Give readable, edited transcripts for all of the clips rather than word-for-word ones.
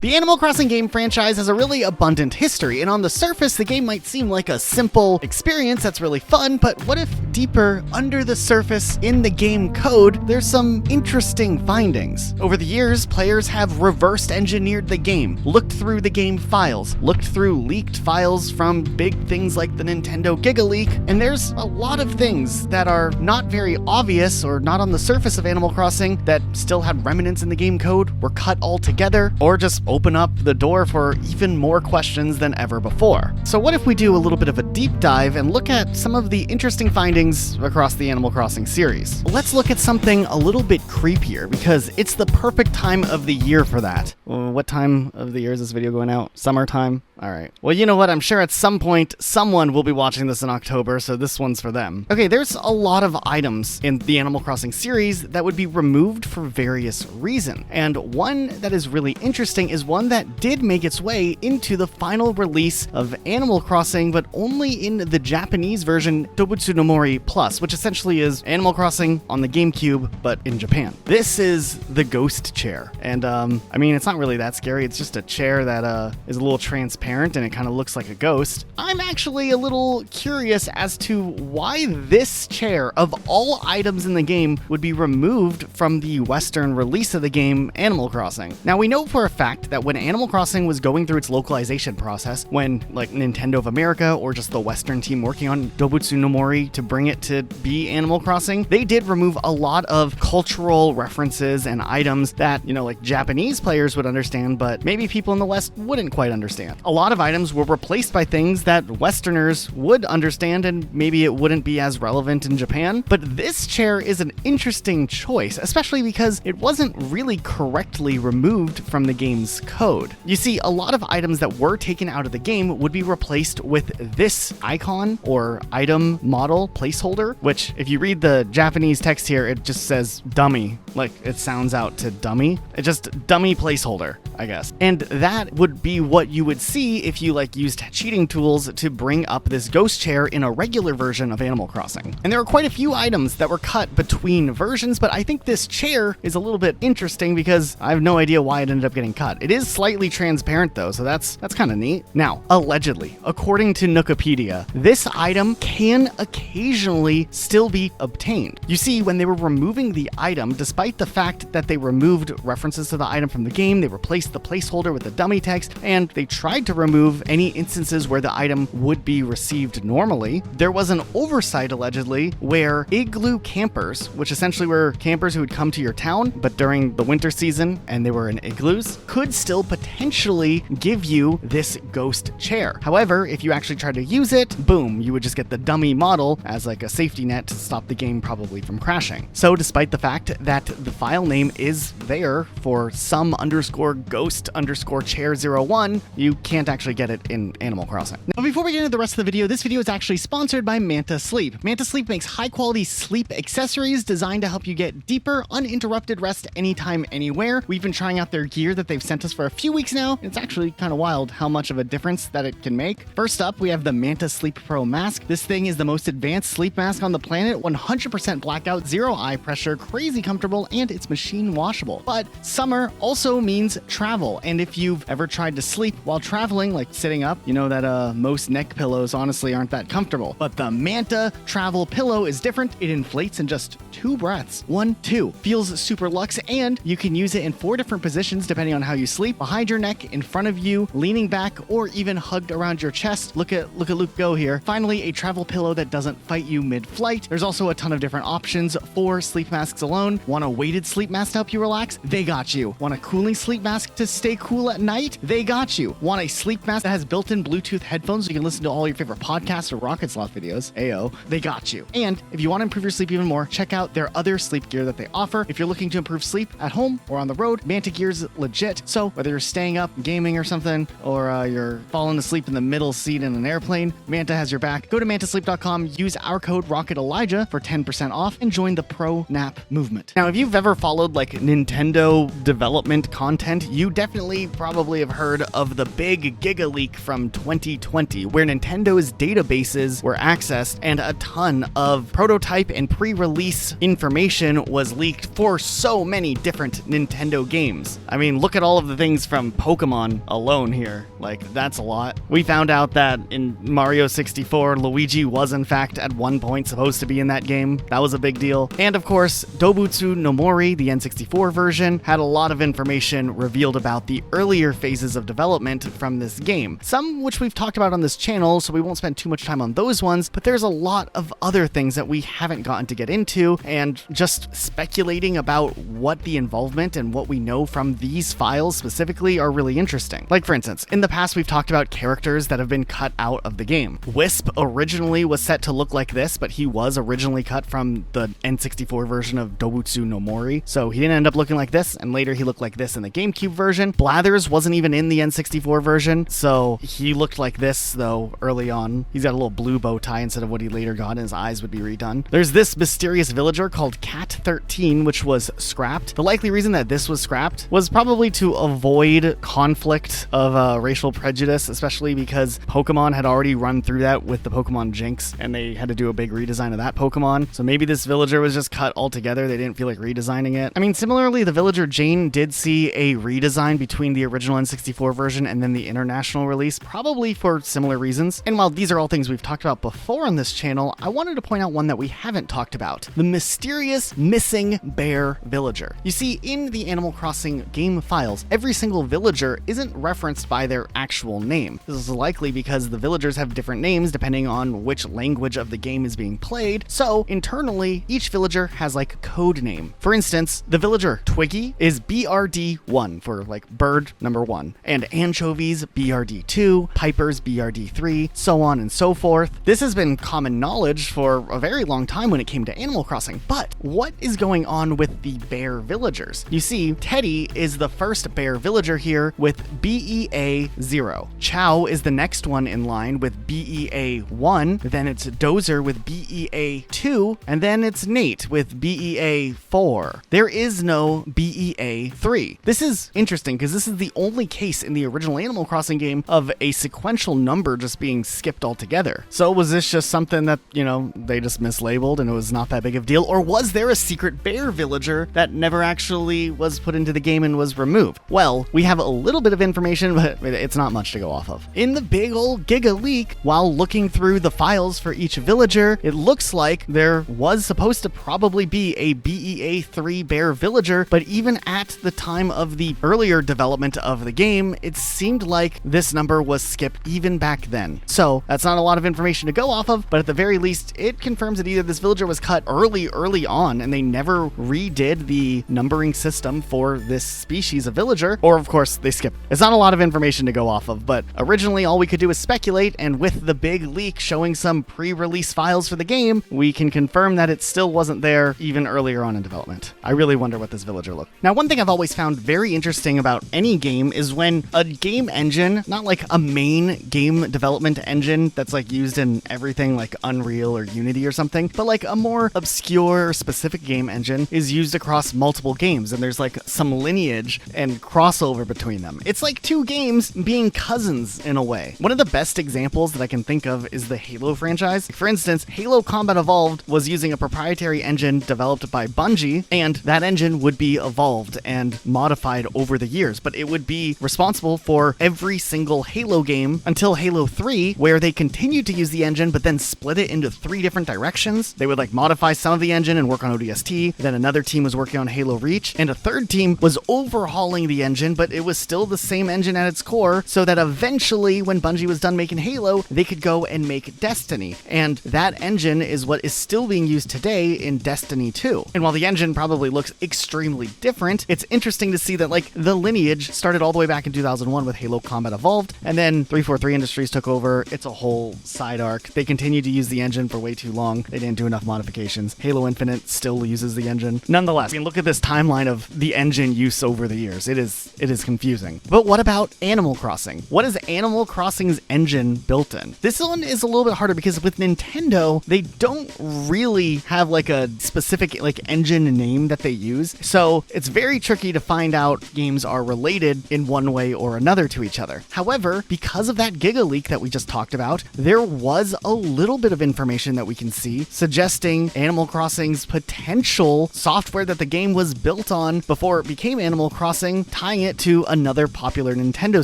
The Animal Crossing game franchise has a really abundant history, and on the surface, the game might seem like a simple experience that's really fun, but what if deeper under the surface in the game code, there's some interesting findings? Over the years, players have reverse engineered the game, looked through the game files, looked through leaked files from big things like the Nintendo Giga Leak, and there's a lot of things that are not very obvious or not on the surface of Animal Crossing that still had remnants in the game code, were cut altogether, or just open up the door for even more questions than ever before. So what if we do a little bit of a deep dive and look at some of the interesting findings across the Animal Crossing series? Let's look at something a little bit creepier, because it's the perfect time of the year for that. What time of the year is this video going out? Summertime? Alright. Well, you know what? I'm sure at some point someone will be watching this in October, so this one's for them. Okay, there's a lot of items in the Animal Crossing series that would be removed for various reasons. And one that is really interesting is one that did make its way into the final release of Animal Crossing, but only in the Japanese version Dobutsu no Mori Plus, which essentially is Animal Crossing on the GameCube, but in Japan. This is the ghost chair. And I mean, it's not really that scary. It's just a chair that is a little transparent and it kind of looks like a ghost. I'm actually a little curious as to why this chair, of all items in the game, would be removed from the Western release of the game Animal Crossing. Now, we know for a fact that when Animal Crossing was going through its localization process, when like Nintendo of America or just the Western team working on Dobutsu no Mori to bring it to be Animal Crossing, they did remove a lot of cultural references and items that, you know, like Japanese players would understand, but maybe people in the West wouldn't quite understand. A lot of items were replaced by things that Westerners would understand, and maybe it wouldn't be as relevant in Japan. But this chair is an interesting choice, especially because it wasn't really correctly removed from the game's code. You see, a lot of items that were taken out of the game would be replaced with this icon or item model placeholder, which if you read the Japanese text here, it just says dummy, like it sounds out to dummy. It's just dummy placeholder, I guess. And that would be what you would see if you like used cheating tools to bring up this ghost chair in a regular version of Animal Crossing. And there are quite a few items that were cut between versions, but I think this chair is a little bit interesting because I have no idea why it ended up getting cut. It is slightly transparent though, so that's kind of neat. Now, allegedly, according to Nukipedia, this item can occasionally still be obtained. You see, when they were removing the item, despite the fact that they removed references to the item from the game, they replaced the placeholder with the dummy text, and they tried to remove any instances where the item would be received normally, there was an oversight allegedly where igloo campers, which essentially were campers who would come to your town, but during the winter season and they were in igloos, could still potentially give you this ghost chair. However, if you actually try to use it, boom, you would just get the dummy model as like a safety net to stop the game probably from crashing. So despite the fact that the file name is there for some _ghost _chair 01, you can't actually get it in Animal Crossing. Now, before we get into the rest of the video, this video is actually sponsored by Manta Sleep. Manta Sleep makes high-quality sleep accessories designed to help you get deeper, uninterrupted rest anytime, anywhere. We've been trying out their gear that they've sent us for a few weeks now. It's actually kind of wild how much of a difference that it can make. First up, we have the Manta Sleep Pro Mask. This thing is the most advanced sleep mask on the planet, 100% blackout, zero eye pressure, crazy comfortable, and it's machine washable. But summer also means travel, and if you've ever tried to sleep while traveling, like sitting up, you know that most neck pillows honestly aren't that comfortable. But the Manta Travel Pillow is different. It inflates in just 2 breaths. 1, 2. Feels super luxe, and you can use it in 4 different positions depending on how you sleep. Behind your neck, in front of you, leaning back, or even hugged around your chest. Look at Luke go here. Finally, a travel pillow that doesn't fight you mid-flight. There's also a ton of different options for sleep masks alone. Want a weighted sleep mask to help you relax? They got you. Want a cooling sleep mask to stay cool at night? They got you. Want a sleep mask that has built-in Bluetooth headphones so you can listen to all your favorite podcasts or Rocket Sloth videos? Ayo. They got you. And if you want to improve your sleep even more, check out their other sleep gear that they offer. If you're looking to improve sleep at home or on the road, Manta Gear's legit. So whether you're staying up, gaming or something, or you're falling asleep in the middle seat in an airplane, Manta has your back. Go to mantasleep.com, use our code RocketElijah for 10% off, and join the pro nap movement. Now, if you've ever followed like Nintendo development content, you definitely probably have heard of the big Giga leak from 2020, where Nintendo's databases were accessed and a ton of prototype and pre-release information was leaked for so many different Nintendo games. I mean, look at all of the things from Pokemon alone here. Like, that's a lot. We found out that in Mario 64, Luigi was in fact at one point supposed to be in that game. That was a big deal. And of course, Dobutsu no Mori, the N64 version, had a lot of information revealed about the earlier phases of development from this game. Some which we've talked about on this channel, so we won't spend too much time on those ones, but there's a lot of other things that we haven't gotten to get into, and just speculating about what the involvement and what we know from these files specifically are really interesting. Like, for instance, in the past we've talked about characters that have been cut out of the game. Wisp originally was set to look like this, but he was originally cut from the N64 version of Dobutsu no Mori, so he didn't end up looking like this, and later he looked like this in the GameCube version. Blathers wasn't even in the N64 version, so he looked like this, though, early on. He's got a little blue bow tie instead of what he later got, and his eyes would be redone. There's this mysterious villager called Cat 13, which was scrapped. The likely reason that this was scrapped was probably to avoid conflict of racial prejudice, especially because Pokemon had already run through that with the Pokemon Jinx, and they had to do a big redesign of that Pokemon. So maybe this villager was just cut altogether. They didn't feel like redesigning it. I mean, similarly, the villager Jane did see a redesign between the original N64 version and then the international release, probably for similar reasons. And while these are all things we've talked about before on this channel, I wanted to point out one that we haven't talked about: the mysterious missing bear villager. You see, in the Animal Crossing game files, every single villager isn't referenced by their actual name. This is likely because the villagers have different names depending on which language of the game is being played, so internally, each villager has like a code name. For instance, the villager Twiggy is BRD1 for like bird number 1, and Anchovies BRD2, Piper's BRD3, so on and so forth. This has been common knowledge for a very long time when it came to Animal Crossing, but what is going on with the bear villagers? You see, Teddy is the first bear villager here with BEA0. Chow is the next one in line with BEA1, then it's Dozer with BEA2, and then it's Nate with BEA4. There is no BEA3. This is interesting because this is the only case in the original Animal Crossing game of a sequential number just being skipped altogether. So was this just something that, you know, they just mislabeled and it was not that big of a deal? Or was there a secret bear villager that never actually was put into the game and was removed? Well, we have a little bit of information, but it's not much to go off of. In the big old Giga leak, while looking through the files for each villager, it looks like there was supposed to probably be a BEA3 bear villager, but even at the time of the earlier development of the game, it seemed like this number was skipped even back then. So that's not a lot of information to go off of, but at the very least, it confirms that either this villager was cut early on and they never redid the numbering system for this species of villager, or of course they skipped. It's not a lot of information to go off of, but originally all we could do is speculate, and with the big leak showing some pre-release files for the game, we can confirm that it still wasn't there even earlier on in development. I really wonder what this villager looked. Now, one thing I've always found very interesting about any game is when a game engine, not like a main game development engine that's like used in everything like Unreal or Unity or something, but like a more obscure specific game engine is used across multiple games, and there's like some lineage and crossover between them. It's like two games being cousins in a way. One of the best examples that I can think of is the Halo franchise. For instance, Halo Combat Evolved was using a proprietary engine developed by Bungie, and that engine would be evolved and modified over the years, but it would be responsible for every single Halo game until Halo 3, where they continued to use the engine but then split it into 3 different directions. They would like modify some of the engine and work on ODST, then another team was working on Halo Reach, and a third team was overhauling the engine, but it was still the same engine at its core, so that eventually when Bungie was done making Halo, they could go and make Destiny. And that engine is what is still being used today in Destiny 2. And while the engine probably looks extremely different, it's interesting to see that like the lineage started all the way back in 2001 with Halo Combat Evolved, and then 343 Industries took over. It's a whole side arc. They continued to use the engine for way too long. They didn't do enough modifications. Halo Infinite still uses the engine. Nonetheless, I mean, look at this timeline of the engine use over the years. It is confusing. But what about Animal Crossing? What is Animal Crossing's engine built in? This one is a little bit harder because with Nintendo, they don't really have like a specific like engine name that they use. So it's very tricky to find out game games are related in one way or another to each other. However, because of that Giga leak that we just talked about, there was a little bit of information that we can see suggesting Animal Crossing's potential software that the game was built on before it became Animal Crossing, tying it to another popular Nintendo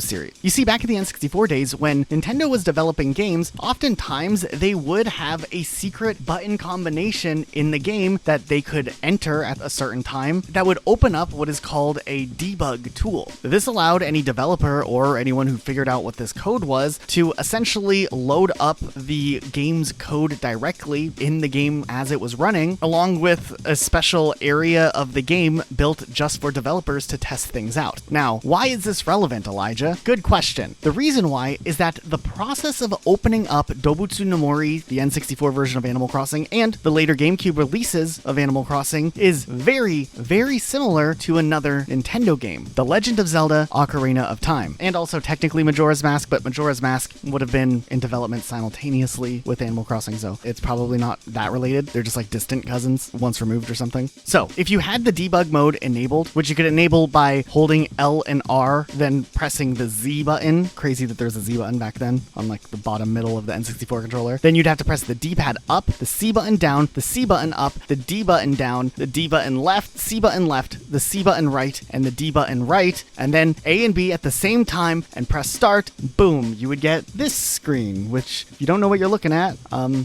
series. You see, back in the N64 days, when Nintendo was developing games, oftentimes they would have a secret button combination in the game that they could enter at a certain time that would open up what is called a debug tool. This allowed any developer or anyone who figured out what this code was to essentially load up the game's code directly in the game as it was running, along with a special area of the game built just for developers to test things out. Now, why is this relevant, Elijah? Good question. The reason why is that the process of opening up Dobutsu no Mori, the N64 version of Animal Crossing, and the later GameCube releases of Animal Crossing is very, very similar to another Nintendo game, The Legend of Zelda: Ocarina of Time, and also technically Majora's Mask, but Majora's Mask would have been in development simultaneously with Animal Crossing, so it's probably not that related. They're just like distant cousins, once removed or something. So, if you had the debug mode enabled, which you could enable by holding L and R, then pressing the Z button, crazy that there's a Z button back then on like the bottom middle of the N64 controller, then you'd have to press the D-pad up, the C button down, the C button up, the D button down, the D button left, C button left, the C button right, and the D button right, and then A and B at the same time, and press start. Boom, you would get this screen, which if you don't know what you're looking at,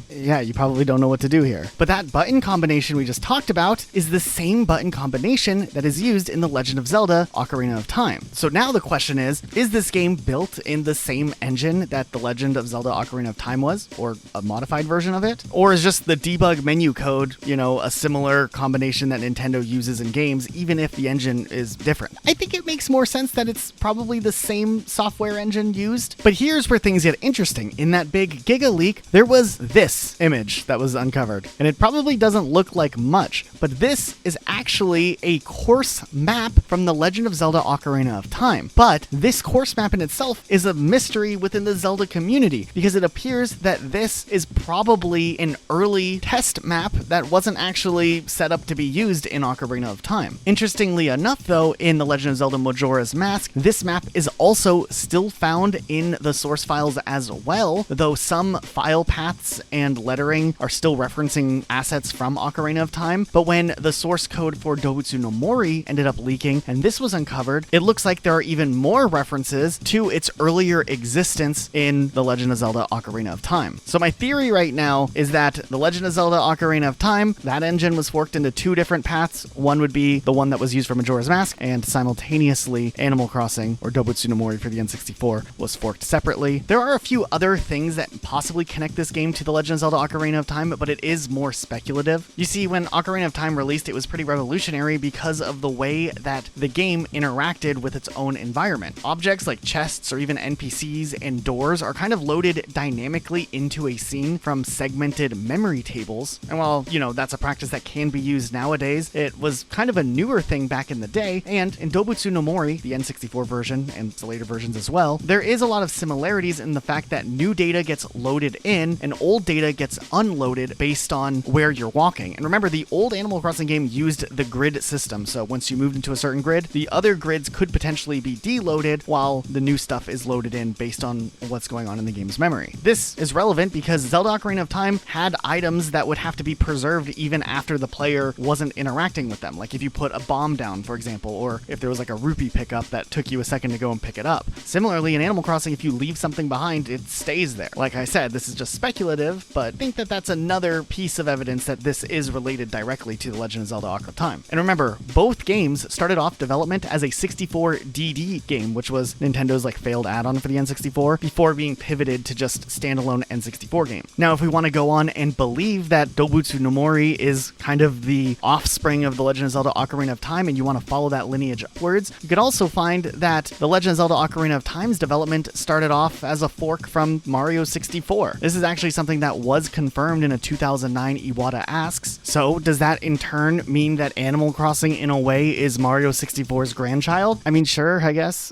yeah, you probably don't know what to do here. But that button combination we just talked about is the same button combination that is used in The Legend of Zelda: Ocarina of Time. So now the question is this game built in the same engine that The Legend of Zelda: Ocarina of Time was, or a modified version of it? Or is just the debug menu code, a similar combination that Nintendo uses in games, even if the engine is different? I think it makes more sense that it's probably the same software engine used. But here's where things get interesting. In that big Giga leak, there was this image that was uncovered, and it probably doesn't look like much, but this is actually a course map from The Legend of Zelda: Ocarina of Time. But this course map in itself is a mystery within the Zelda community, because it appears that this is probably an early test map that wasn't actually set up to be used in Ocarina of Time. Interestingly enough, though, in The Legend of Zelda: Majora's Mask, this map is also still found in the source files as well, though some file paths and lettering are still referencing assets from Ocarina of Time. But when the source code for Dobutsu no Mori ended up leaking and this was uncovered, it looks like there are even more references to its earlier existence in The Legend of Zelda: Ocarina of Time. So my theory right now is that The Legend of Zelda: Ocarina of Time, that engine was forked into two different paths. One would be the one that was used for Majora's Mask, and simultaneously Animal Crossing, or Dobutsu no Mori for the N64, was forked separately. There are a few other things that possibly connect this game to The Legend of Zelda: Ocarina of Time, but it is more speculative. You see, when Ocarina of Time released, it was pretty revolutionary because of the way that the game interacted with its own environment. Objects like chests or even NPCs and doors are kind of loaded dynamically into a scene from segmented memory tables. And while, that's a practice that can be used nowadays, it was kind of a newer thing back in the day. And in Dobutsu no Mori, the N64 version, and the later versions as well, there is a lot of similarities in the fact that new data gets loaded in and old data gets unloaded based on where you're walking. And remember, the old Animal Crossing game used the grid system, so once you moved into a certain grid, the other grids could potentially be deloaded while the new stuff is loaded in based on what's going on in the game's memory. This is relevant because Zelda: Ocarina of Time had items that would have to be preserved even after the player wasn't interacting with them, like if you put a bomb down, for example, or if there was like a rupee pickup that took you a second to go and pick it up. Similarly, in Animal Crossing, if you leave something behind, it stays there. Like I said, this is just speculative, but I think that that's another piece of evidence that this is related directly to The Legend of Zelda: Ocarina of Time. And remember, both games started off development as a 64DD game, which was Nintendo's failed add-on for the N64, before being pivoted to just standalone N64 game. Now, if we want to go on and believe that Dobutsu no Mori is kind of the offspring of The Legend of Zelda: Ocarina of Time, and you want to follow that lineage upwards, you could also find that The Legend of Zelda: Ocarina of Time's development started off as a fork from Mario 64. This is actually something that was confirmed in a 2009 Iwata Asks. So, does that in turn mean that Animal Crossing, in a way, is Mario 64's grandchild? I mean, sure, I guess.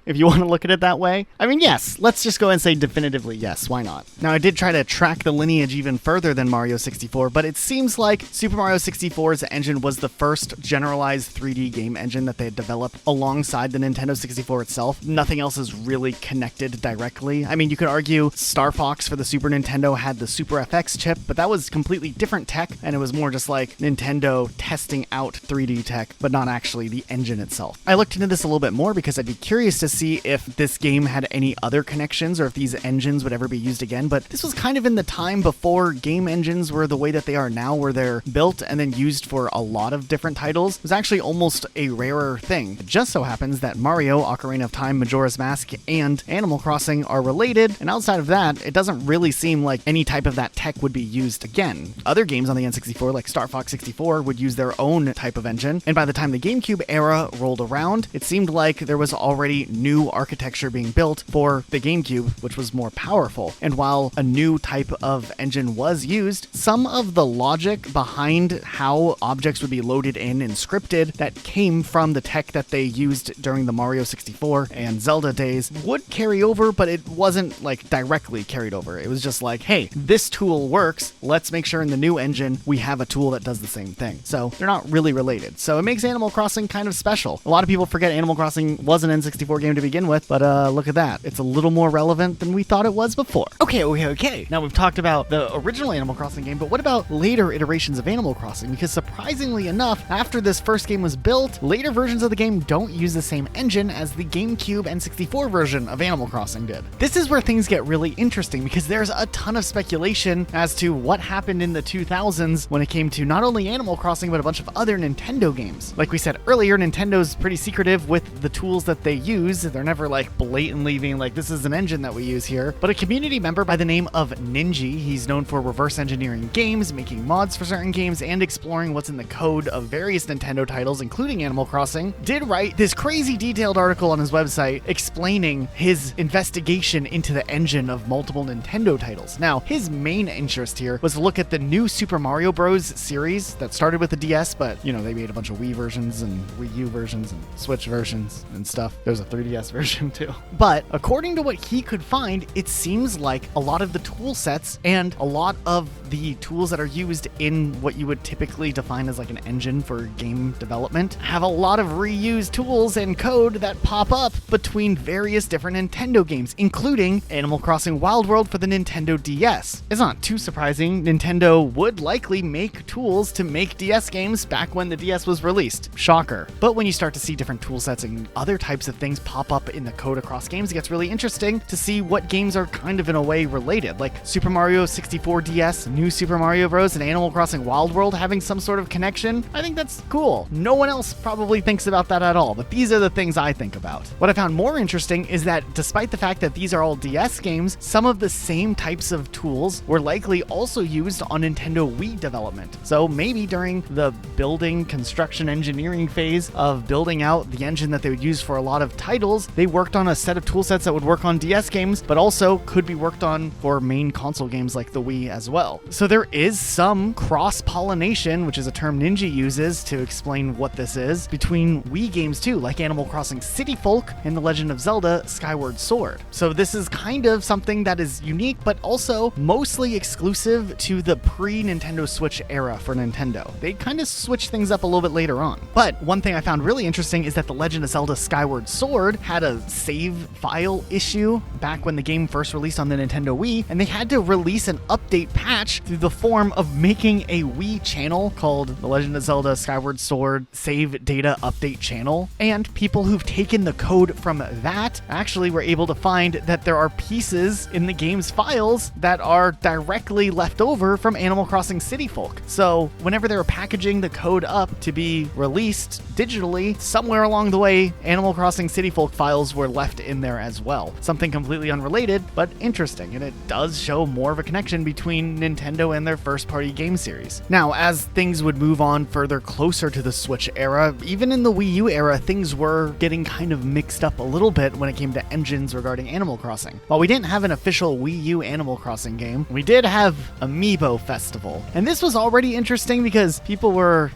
if you want to look at it that way. I mean, yes, let's just go and say definitively yes, why not? Now, I did try to track the lineage even further than Mario 64, but it seems like Super Mario 64's engine was the first generalized 3D game engine that they had developed alongside the Nintendo 64 itself. Nothing else is really connected directly. I mean, you could argue Star Fox for the Super Nintendo had the Super FX chip, but that was completely different tech, and it was more just like Nintendo testing out 3D tech, but not actually the engine itself. I looked into this a little bit more because I'd be curious to see if this game had any other connections or if these engines would ever be used again, but this was kind of in the time before game engines were the way that they are now, where they're built and then used for a lot of different titles. It was actually almost a rarer thing. It just so happens that Mario, Ocarina of Time, Majora's Mask, and Animal Crossing are related, and outside of that, it doesn't really seem like any type of that tech would be used again. Other games on the N64, like Star Fox 64, would use their own type of engine, and by the time the GameCube era rolled around, it seemed like there was already new architecture being built for the GameCube, which was more powerful. And while a new type of engine was used, some of the logic behind how objects would be loaded in and scripted that came from the tech that they used during the Mario 64 and Zelda days would carry over, but it wasn't like directly carried over. It was just like, hey, this tool works, let's make sure in the new engine we have a tool that does the same thing. So they're not really related. So it makes Animal Crossing kind of special. A lot of people forget Animal Crossing was an N64 game to begin with, but look at that. It's a little more relevant than we thought it was before. Okay. Now we've talked about the original Animal Crossing game, but what about later iterations of Animal Crossing? Because surprisingly enough, after this first game was built, later versions of the game don't use the same engine as the GameCube and 64 version of Animal Crossing did. This is where things get really interesting because there's a ton of speculation as to what happened in the 2000s when it came to not only Animal Crossing, but a bunch of other Nintendo games. Like we said earlier, Nintendo's pretty secretive with the tools that they use. They're never like blatantly being like, this is an engine that we use here. But a community member by the name of Ninji, he's known for reverse engineering games, making mods for certain games, and exploring what's in the code of various Nintendo titles, including Animal Crossing, did write this crazy detailed article on his website explaining his investigation into the engine of multiple Nintendo titles. Now, his main interest here was to look at the new Super Mario Bros. Series that started with the DS, but, you know, they made a bunch of Wii versions and Wii U versions and Switch versions and stuff. There's a 3DS version too. But according to what he could find, it seems like a lot of the tool sets and a lot of the tools that are used in what you would typically define as like an engine for game development have a lot of reused tools and code that pop up between various different Nintendo games, including Animal Crossing Wild World for the Nintendo DS. It's not too surprising. Nintendo would likely make tools to make DS games back when the DS was released. Shocker. But when you start to see different tool sets and other types of things pop up in the code across games, it gets really interesting to see what games are kind of in a way related, like Super Mario 64 DS, New Super Mario Bros., and Animal Crossing Wild World having some sort of connection. I think that's cool. No one else probably thinks about that at all, but these are the things I think about. What I found more interesting is that despite the fact that these are all DS games, some of the same types of tools were likely also used on Nintendo Wii development. So maybe during the building, construction, engineering phase of building out the engine that they would use for a lot of titles, they worked on a set of tool sets that would work on DS games, but also could be worked on for main console games like the Wii as well. So there is some cross-pollination, which is a term Ninja uses to explain what this is, between Wii games too, like Animal Crossing City Folk and The Legend of Zelda Skyward Sword. So this is kind of something that is unique, but also mostly exclusive to the pre-Nintendo Switch era for Nintendo. They kind of switched things up a little bit later on. But one thing I found really interesting is that The Legend of Zelda Skyward Sword had a save file issue back when the game first released on the Nintendo Wii, and they had to release an update patch through the form of making a Wii channel called The Legend of Zelda Skyward Sword Save Data Update Channel. And people who've taken the code from that actually were able to find that there are pieces in the game's files that are directly left over from Animal Crossing City Folk. So whenever they were packaging the code up to be released digitally, somewhere along the way, Animal Crossing City Folk files were left in there as well. Something completely unrelated, but interesting, and it does show more of a connection between Nintendo and their first-party game series. Now, as things would move on further closer to the Switch era, even in the Wii U era, things were getting kind of mixed up a little bit when it came to engines regarding Animal Crossing. While we didn't have an official Wii U Animal Crossing game, we did have Amiibo Festival. And this was already interesting because people were,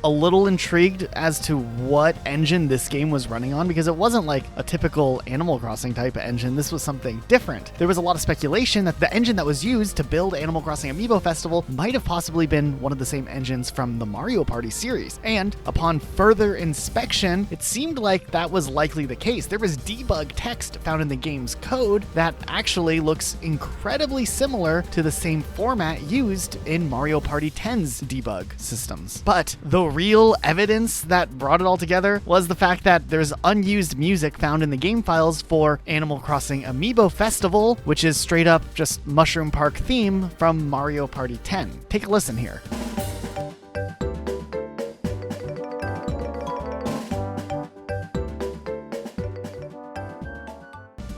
a little intrigued as to what engine this game was running on, because it wasn't like like a typical Animal Crossing type of engine. This was something different. There was a lot of speculation that the engine that was used to build Animal Crossing Amiibo Festival might have possibly been one of the same engines from the Mario Party series. And upon further inspection, it seemed like that was likely the case. There was debug text found in the game's code that actually looks incredibly similar to the same format used in Mario Party 10's debug systems. But the real evidence that brought it all together was the fact that there's unused music found in the game files for Animal Crossing Amiibo Festival, which is straight up just Mushroom Park theme from Mario Party 10. Take a listen here.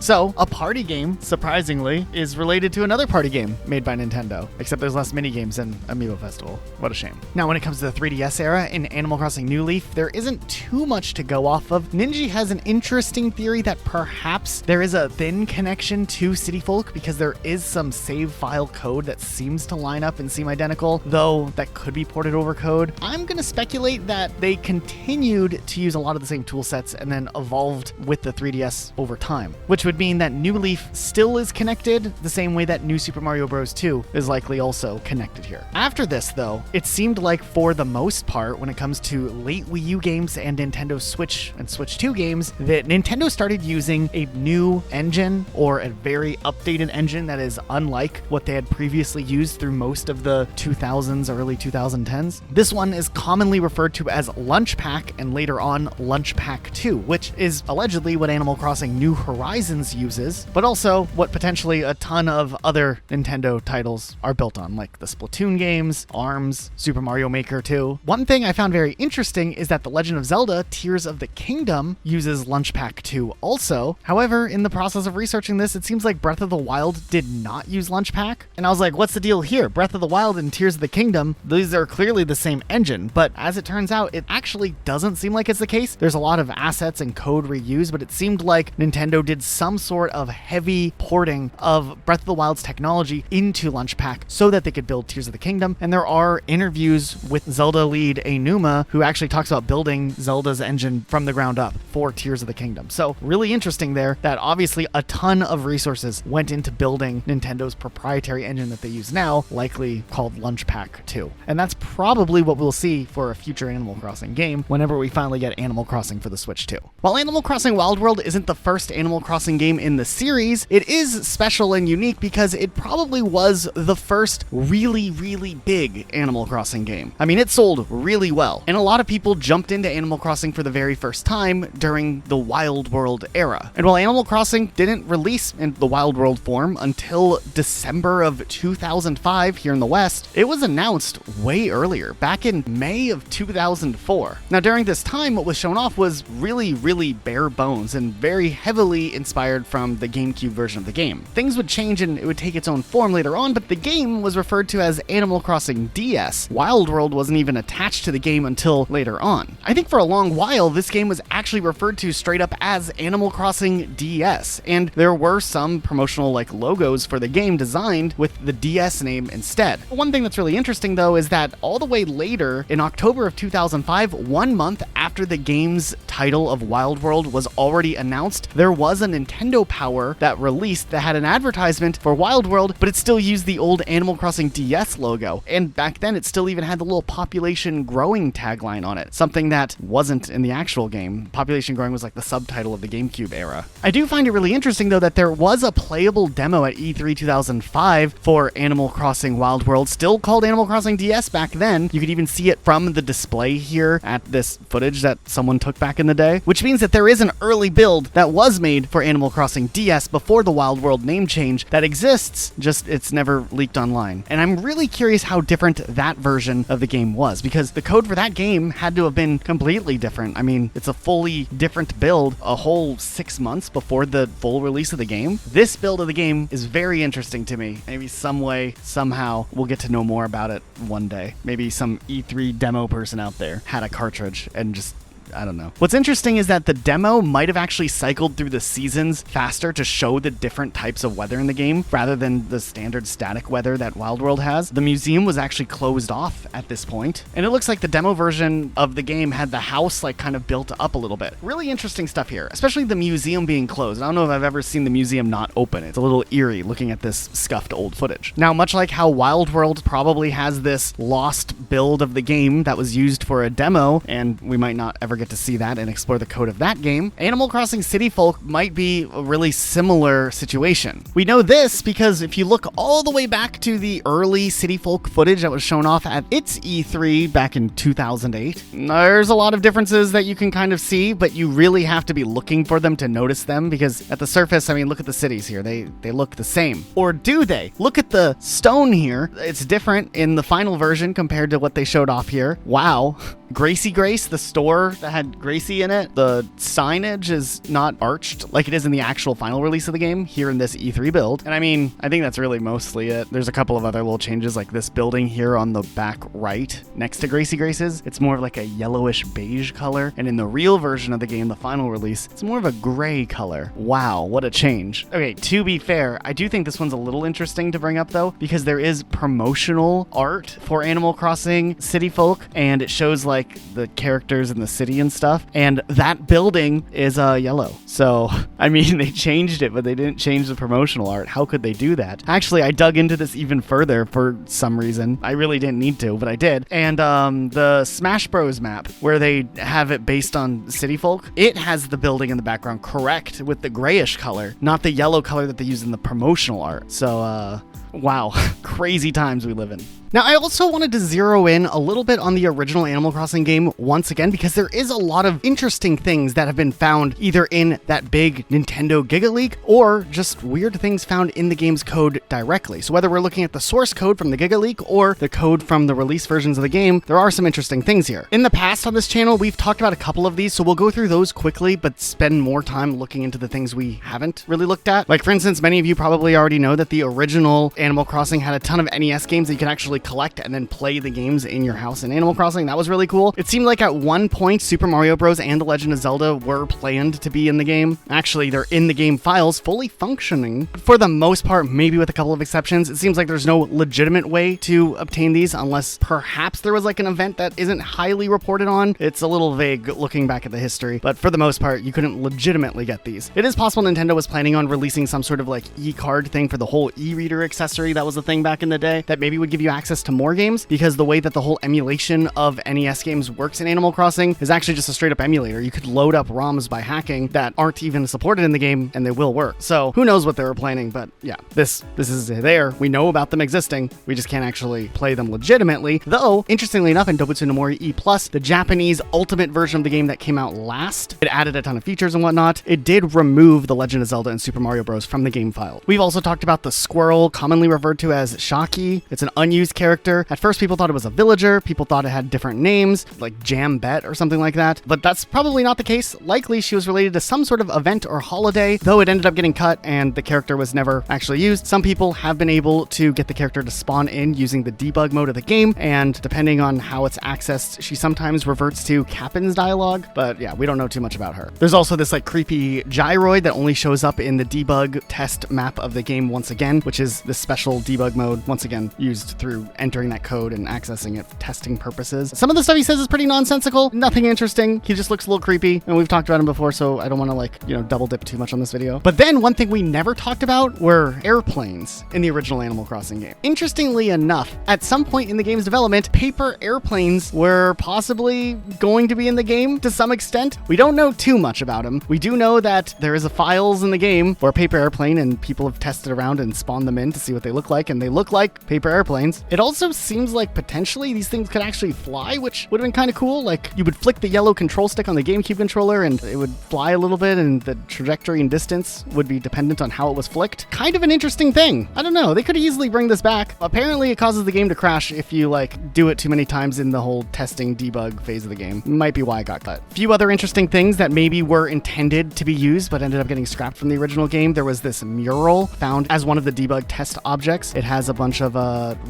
So, a party game, surprisingly, is related to another party game made by Nintendo, except there's less minigames in Amiibo Festival. What a shame. Now, when it comes to the 3DS era in Animal Crossing New Leaf, there isn't too much to go off of. Ninji has an interesting theory that perhaps there is a thin connection to City Folk because there is some save file code that seems to line up and seem identical, though that could be ported over code. I'm going to speculate that they continued to use a lot of the same tool sets and then evolved with the 3DS over time, which would mean that New Leaf still is connected the same way that New Super Mario Bros. 2 is likely also connected here. After this, though, it seemed like for the most part, when it comes to late Wii U games and Nintendo Switch and Switch 2 games, that Nintendo started using a new engine or a very updated engine that is unlike what they had previously used through most of the 2000s, early 2010s. This one is commonly referred to as Lunch Pack and later on Lunch Pack 2, which is allegedly what Animal Crossing New Horizons uses, but also what potentially a ton of other Nintendo titles are built on, like the Splatoon games, ARMS, Super Mario Maker 2. One thing I found very interesting is that The Legend of Zelda Tears of the Kingdom uses Lunch Pack 2 also. However, in the process of researching this, it seems like Breath of the Wild did not use Lunch Pack, and I was like, what's the deal here? Breath of the Wild and Tears of the Kingdom, these are clearly the same engine, but as it turns out, it actually doesn't seem like it's the case. There's a lot of assets and code reused, but it seemed like Nintendo did some sort of heavy porting of Breath of the Wild's technology into Lunch Pack so that they could build Tears of the Kingdom. And there are interviews with Zelda lead Aonuma who actually talks about building Zelda's engine from the ground up for Tears of the Kingdom. So really interesting there that obviously a ton of resources went into building Nintendo's proprietary engine that they use now, likely called Lunch Pack 2. And that's probably what we'll see for a future Animal Crossing game whenever we finally get Animal Crossing for the Switch 2. While Animal Crossing Wild World isn't the first Animal Crossing game in the series, it is special and unique because it probably was the first really big Animal Crossing game. I mean, it sold really well, and a lot of people jumped into Animal Crossing for the very first time during the Wild World era. And while Animal Crossing didn't release in the Wild World form until December of 2005 here in the West, it was announced way earlier, back in May of 2004. Now, during this time, what was shown off was really bare bones and very heavily inspired from the GameCube version of the game. Things would change and it would take its own form later on, but the game was referred to as Animal Crossing DS. Wild World wasn't even attached to the game until later on. I think for a long while, this game was actually referred to straight up as Animal Crossing DS, and there were some promotional logos for the game designed with the DS name instead. One thing that's really interesting though is that all the way later, in October of 2005, 1 month after the game's title of Wild World was already announced, there was a Nintendo Power that released that had an advertisement for Wild World, but it still used the old Animal Crossing DS logo. And back then, it still even had the little population growing tagline on it, something that wasn't in the actual game. Population growing was like the subtitle of the GameCube era. I do find it really interesting, though, that there was a playable demo at E3 2005 for Animal Crossing Wild World, still called Animal Crossing DS back then. You could even see it from the display here at this footage that someone took back in the day, which means that there is an early build that was made for Animal Crossing DS before the Wild World name change that exists, just it's never leaked online. And I'm really curious how different that version of the game was, because the code for that game had to have been completely different. I mean, it's a fully different build a whole 6 months before the full release of the game. This build of the game is very interesting to me. Maybe some way, somehow, we'll get to know more about it one day. Maybe some E3 demo person out there had a cartridge and just I don't know. What's interesting is that the demo might have actually cycled through the seasons faster to show the different types of weather in the game rather than the standard static weather that Wild World has. The museum was actually closed off at this point, and it looks like the demo version of the game had the house like kind of built up a little bit. Really interesting stuff here, especially the museum being closed. I don't know if I've ever seen the museum not open. It's a little eerie looking at this scuffed old footage. Now, much like how Wild World probably has this lost build of the game that was used for a demo, and we might not ever get to see that and explore the code of that game, Animal Crossing City Folk might be a really similar situation. We know this because if you look all the way back to the early City Folk footage that was shown off at its E3 back in 2008, there's a lot of differences that you can kind of see, but you really have to be looking for them to notice them, because at the surface, I mean, look at the cities here. They look the same. Or do they? Look at the stone here. It's different in the final version compared to what they showed off here. Wow. Gracie Grace, the store that had Gracie in it, the signage is not arched like it is in the actual final release of the game here in this E3 build. And I mean, I think that's really mostly it. There's a couple of other little changes, like this building here on the back right next to Gracie Grace's. It's more of like a yellowish beige color. And in the real version of the game, the final release, it's more of a gray color. Wow, what a change. Okay, to be fair, I do think this one's a little interesting to bring up though, because there is promotional art for Animal Crossing City Folk, and it shows like the characters in the city and stuff, and that building is yellow. So I mean, they changed it, but they didn't change the promotional art. How could they do that? Actually, I dug into this even further for some reason. I really didn't need to, but I did. And the Smash Bros map, where they have it based on City Folk, it has the building in the background correct with the grayish color, not the yellow color that they use in the promotional art. So wow, crazy times we live in. Now, I also wanted to zero in a little bit on the original Animal Crossing game once again, because there is a lot of interesting things that have been found either in that big Nintendo Giga Leak or just weird things found in the game's code directly. So whether we're looking at the source code from the Giga Leak or the code from the release versions of the game, there are some interesting things here. In the past on this channel, we've talked about a couple of these, so we'll go through those quickly, but spend more time looking into the things we haven't really looked at. Like, for instance, many of you probably already know that the original Animal Crossing had a ton of NES games that you could actually collect and then play the games in your house in Animal Crossing. That was really cool. It seemed like at one point Super Mario Bros. And The Legend of Zelda were planned to be in the game. Actually, they're in the game files, fully functioning. For the most part, maybe with a couple of exceptions, it seems like there's no legitimate way to obtain these unless perhaps there was like an event that isn't highly reported on. It's a little vague looking back at the history, but for the most part, you couldn't legitimately get these. It is possible Nintendo was planning on releasing some sort of like e-card thing for the whole e-reader accessory that was a thing back in the day that maybe would give you access to more games, because the way that the whole emulation of NES games works in Animal Crossing is actually just a straight up emulator. You could load up ROMs by hacking that aren't even supported in the game, and they will work. So who knows what they were planning, but yeah, this is there. We know about them existing. We just can't actually play them legitimately. Though, interestingly enough, in Dobutsu no Mori E+, the Japanese ultimate version of the game that came out last, it added a ton of features and whatnot. It did remove The Legend of Zelda and Super Mario Bros. From the game file. We've also talked about the squirrel, commonly referred to as Shaki. It's an unused character. At first, people thought it was a villager. People thought it had different names, like Jam Bet or something like that. But that's probably not the case. Likely, she was related to some sort of event or holiday, though it ended up getting cut and the character was never actually used. Some people have been able to get the character to spawn in using the debug mode of the game, and depending on how it's accessed, she sometimes reverts to Captain's dialogue. But yeah, we don't know too much about her. There's also this like creepy gyroid that only shows up in the debug test map of the game once again, which is this special debug mode, once again, used through entering that code and accessing it for testing purposes. Some of the stuff he says is pretty nonsensical, nothing interesting. He just looks a little creepy, and we've talked about him before, so I don't want to like, double dip too much on this video. But then one thing we never talked about were airplanes in the original Animal Crossing game. Interestingly enough, at some point in the game's development, paper airplanes were possibly going to be in the game to some extent. We don't know too much about them. We do know that there is a files in the game for a paper airplane, and people have tested around and spawned them in to see what they look like, and they look like paper airplanes. It also seems like potentially these things could actually fly, which would have been kind of cool. Like, you would flick the yellow control stick on the GameCube controller and it would fly a little bit, and the trajectory and distance would be dependent on how it was flicked. Kind of an interesting thing. I don't know. They could easily bring this back. Apparently, it causes the game to crash if you do it too many times in the whole testing debug phase of the game. Might be why it got cut. A few other interesting things that maybe were intended to be used but ended up getting scrapped from the original game. There was this mural found as one of the debug test objects. It has a bunch of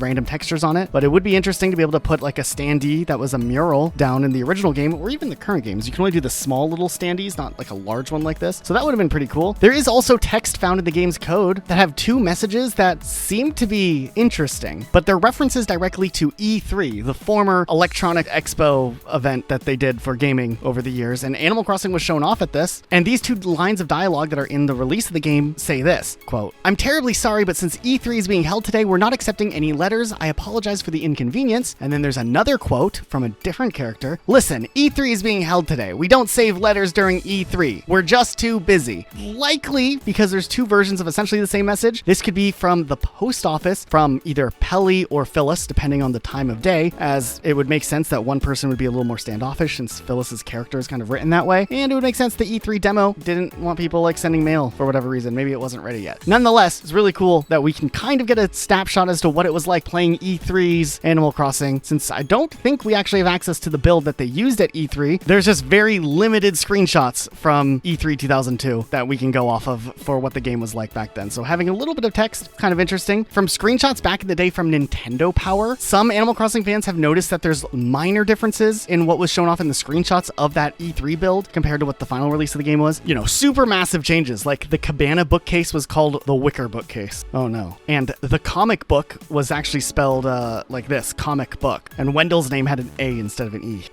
random textures on it, but it would be interesting to be able to put like a standee that was a mural down in the original game, or even the current games. You can only do the small little standees, not like a large one like this. So that would have been pretty cool. There is also text found in the game's code that have two messages that seem to be interesting, but they're references directly to E3, the former Electronic Expo event that they did for gaming over the years, and Animal Crossing was shown off at this. And these two lines of dialogue that are in the release of the game say this, quote, "I'm terribly sorry, but since E3 is being held today, we're not accepting any letters. I apologize for the inconvenience." And then there's another quote from a different character. "Listen, E3 is being held today. We don't save letters during E3. We're just too busy." Likely because there's two versions of essentially the same message. This could be from the post office, from either Pelly or Phyllis, depending on the time of day, as it would make sense that one person would be a little more standoffish since Phyllis's character is kind of written that way. And it would make sense the E3 demo didn't want people like sending mail for whatever reason. Maybe it wasn't ready yet. Nonetheless, it's really cool that we can kind of get a snapshot as to what it was like playing E3's Animal Crossing, since I don't think we actually have access to the build that they used at E3. There's just very limited screenshots from E3 2002 that we can go off of for what the game was like back then. So having a little bit of text, kind of interesting. From screenshots back in the day from Nintendo Power, some Animal Crossing fans have noticed that there's minor differences in what was shown off in the screenshots of that E3 build compared to what the final release of the game was. You know, super massive changes, like the Cabana bookcase was called the Wicker bookcase. Oh no. And the comic book was actually spelled like this, comic book. And Wendell's name had an A instead of an E.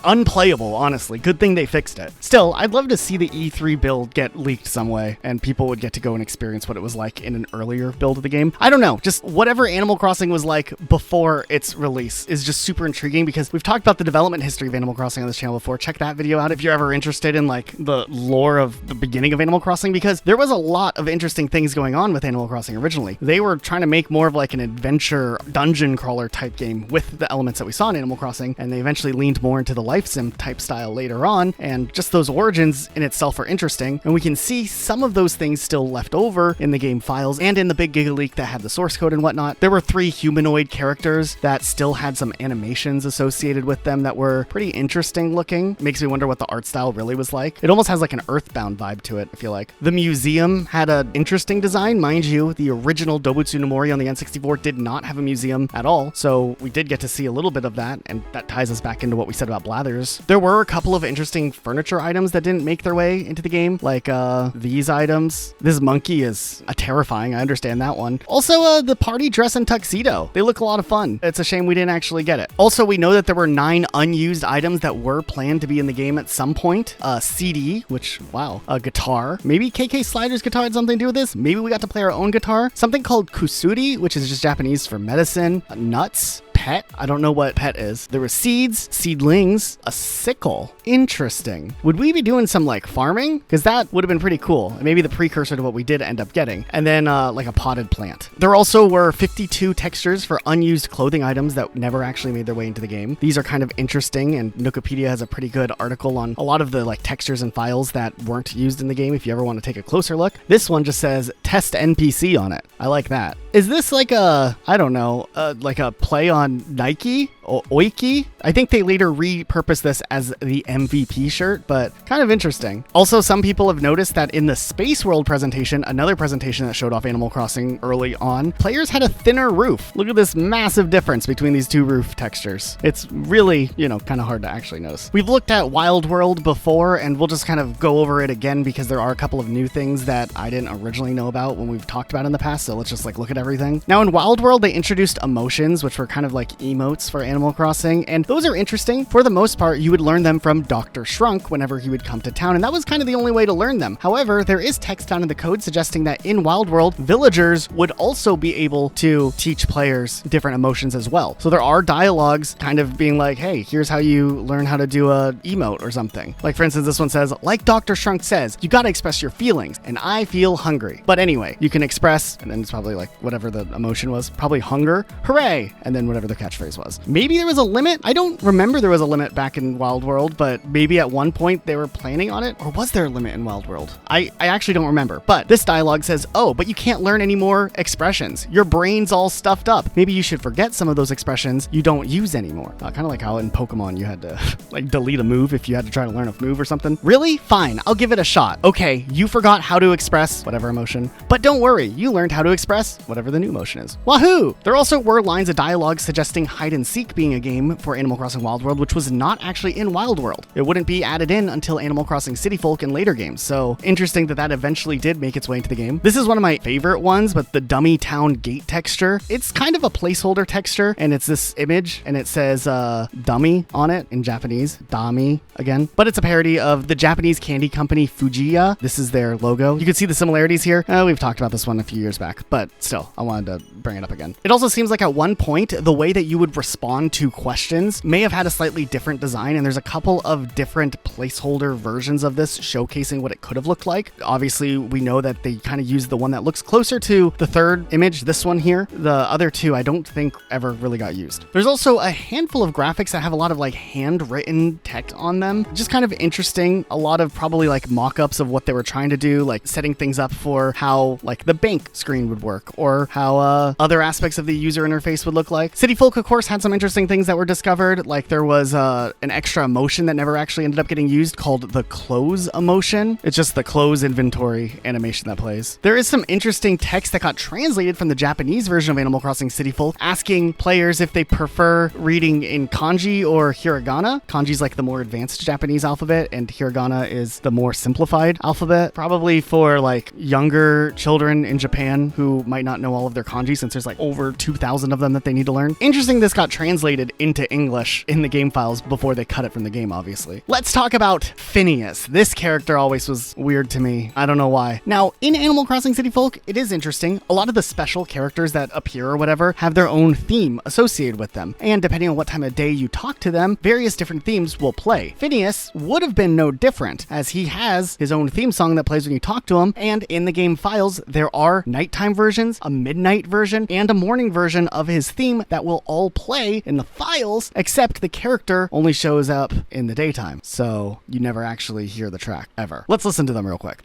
Unplayable, honestly. Good thing they fixed it. Still, I'd love to see the E3 build get leaked some way, and people would get to go and experience what it was like in an earlier build of the game. I don't know, just whatever Animal Crossing was like before its release is just super intriguing, because we've talked about the development history of Animal Crossing on this channel before. Check that video out if you're ever interested in like the lore of the beginning of Animal Crossing, because there was a lot of interesting things going on with Animal Crossing originally. They were trying to make more of like an adventure dungeon crawler type game with the elements that we saw in Animal Crossing, and they eventually leaned more into the life sim type style later on, and just those origins in itself are interesting, and we can see some of those things still left over in the game files and in the big Giga Leak that had the source code and whatnot. There were 3 humanoid characters that still had some animations associated with them that were pretty interesting looking. Makes me wonder what the art style really was like. It almost has like an Earthbound vibe to it, I feel like. The museum had an interesting design. Mind you, the original Dobutsu no Mori on the N64 did not have a museum at all, so we did get to see a little bit of that, and that ties us back into what we said about Blathers. There were a couple of interesting furniture items that didn't make their way into the game, like these items. This monkey is terrifying, I understand that one. Also, the party dress and tuxedo. They look a lot of fun. It's a shame we didn't actually get it. Also, we know that there were 9 unused items that were planned to be in the game at some point. A CD, which, wow, a guitar. Maybe KK Slider's guitar had something to do with this. Maybe we got to play our own guitar. Something called kusuri, which is just Japanese for medicine. Nuts. Pet. I don't know what pet is. There were seeds, seedlings, a sickle. Interesting. Would we be doing some like farming? Because that would have been pretty cool. Maybe the precursor to what we did end up getting. And then like a potted plant. There also were 52 textures for unused clothing items that never actually made their way into the game. These are kind of interesting, and Wikipedia has a pretty good article on a lot of the like textures and files that weren't used in the game if you ever want to take a closer look. This one just says test NPC on it. I like that. Is this like a, I don't know, like a play on Nike? Oiki? I think they later repurposed this as the MVP shirt, but kind of interesting. Also, some people have noticed that in the Space World presentation, another presentation that showed off Animal Crossing early on, players had a thinner roof. Look at this massive difference between these two roof textures. It's really, you know, kind of hard to actually notice. We've looked at Wild World before, and we'll just kind of go over it again because there are a couple of new things that I didn't originally know about when we've talked about in the past, so let's just like look at everything. Now in Wild World, they introduced emotions, which were kind of like emotes for Animal Crossing, and those are interesting. For the most part, you would learn them from Dr. Shrunk whenever he would come to town, and that was kind of the only way to learn them. However, there is text found in the code suggesting that in Wild World, villagers would also be able to teach players different emotions as well. So there are dialogues kind of being like, hey, here's how you learn how to do a emote or something. Like for instance, this one says, like Dr. Shrunk says, you gotta express your feelings, and I feel hungry. But anyway, you can express, and then it's probably like whatever the emotion was, probably hunger, hooray, and then whatever the catchphrase was. Maybe maybe there was a limit. I don't remember there was a limit back in Wild World, but maybe at one point they were planning on it. Or was there a limit in Wild World? I actually don't remember. But this dialogue says, oh, but you can't learn any more expressions. Your brain's all stuffed up. Maybe you should forget some of those expressions you don't use anymore. Kind of like how in Pokemon you had to like delete a move if you had to try to learn a move or something. Really? Fine, I'll give it a shot. Okay, you forgot how to express whatever emotion, but don't worry, you learned how to express whatever the new emotion is. Wahoo! There also were lines of dialogue suggesting hide and seek being a game for Animal Crossing Wild World, which was not actually in Wild World. It wouldn't be added in until Animal Crossing City Folk in later games, so interesting that that eventually did make its way into the game. This is one of my favorite ones, but the dummy town gate texture. It's kind of a placeholder texture, and it's this image, and it says dummy on it in Japanese, dami again, but it's a parody of the Japanese candy company Fujiya. This is their logo. You can see the similarities here. We've talked about this one a few years back, but still, I wanted to bring it up again. It also seems like at one point, the way that you would respond to questions may have had a slightly different design, and there's a couple of different placeholder versions of this showcasing what it could have looked like. Obviously, we know that they kind of used the one that looks closer to the third image, this one here. The other two, I don't think ever really got used. There's also a handful of graphics that have a lot of like handwritten text on them. Just kind of interesting. A lot of probably like mock-ups of what they were trying to do, like setting things up for how like the bank screen would work or how other aspects of the user interface would look like. City Folk, of course, had some interesting things that were discovered. Like there was an extra emotion that never actually ended up getting used called the close emotion. It's just the close inventory animation that plays. There is some interesting text that got translated from the Japanese version of Animal Crossing City Folk, asking players if they prefer reading in kanji or hiragana. Kanji's like the more advanced Japanese alphabet, and hiragana is the more simplified alphabet, probably for like younger children in Japan who might not know all of their kanji since there's like over 2,000 of them that they need to learn. Interesting this got translated into English in the game files before they cut it from the game, obviously. Let's talk about Phineas. This character always was weird to me. I don't know why. Now, in Animal Crossing City Folk, it is interesting. A lot of the special characters that appear or whatever have their own theme associated with them. And depending on what time of day you talk to them, various different themes will play. Phineas would have been no different, as he has his own theme song that plays when you talk to him, and in the game files, there are nighttime versions, a midnight version, and a morning version of his theme that will all play in the files, except the character only shows up in the daytime, so you never actually hear the track, ever. Let's listen to them real quick.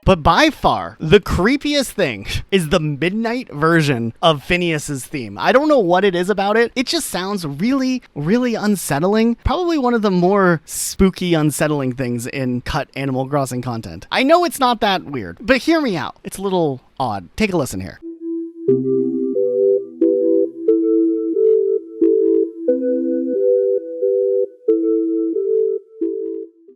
But by far, the creepiest thing is the midnight version of Phineas's theme. I don't know what it is about it. It just sounds really, really unsettling. Probably one of the more spooky, unsettling things in cut Animal Crossing content. I know it's not that weird, but hear me out. It's a little odd. Take a listen here.